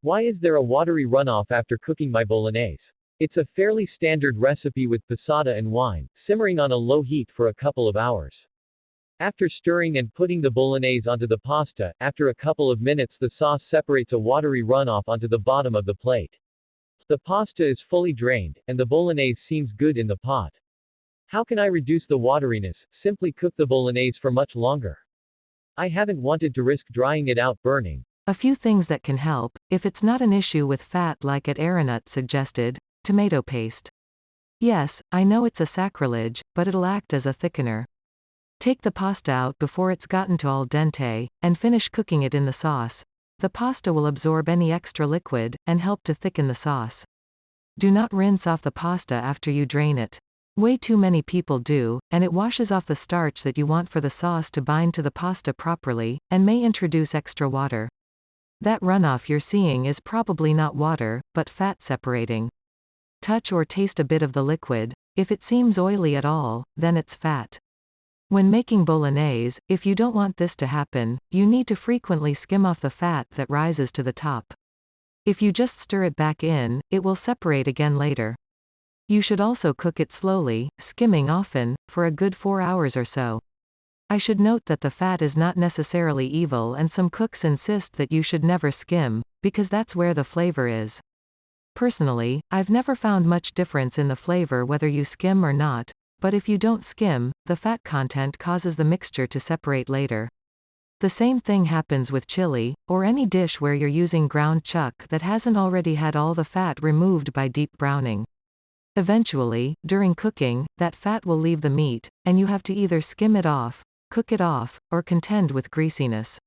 Why is there a watery runoff after cooking my bolognese? It's a fairly standard recipe with passata and wine, simmering on a low heat for a couple of hours. After stirring and putting the bolognese onto the pasta, after a couple of minutes the sauce separates a watery runoff onto the bottom of the plate. The pasta is fully drained, and the bolognese seems good in the pot. How can I reduce the wateryness? Simply cook the bolognese for much longer. I haven't wanted to risk drying it out burning. A few things that can help, if it's not an issue with fat like italian suggested, tomato paste. Yes, I know it's a sacrilege, but it'll act as a thickener. Take the pasta out before it's gotten to al dente, and finish cooking it in the sauce. The pasta will absorb any extra liquid, and help to thicken the sauce. Do not rinse off the pasta after you drain it. Way too many people do, and it washes off the starch that you want for the sauce to bind to the pasta properly, and may introduce extra water. That runoff you're seeing is probably not water, but fat separating. Touch or taste a bit of the liquid. If it seems oily at all, then it's fat. When making bolognese, if you don't want this to happen, you need to frequently skim off the fat that rises to the top. If you just stir it back in, it will separate again later. You should also cook it slowly, skimming often, for a good 4 hours or so. I should note that the fat is not necessarily evil, and some cooks insist that you should never skim, because that's where the flavor is. Personally, I've never found much difference in the flavor whether you skim or not, but if you don't skim, the fat content causes the mixture to separate later. The same thing happens with chili, or any dish where you're using ground chuck that hasn't already had all the fat removed by deep browning. Eventually, during cooking, that fat will leave the meat, and you have to either skim it off, cook it off, or contend with greasiness.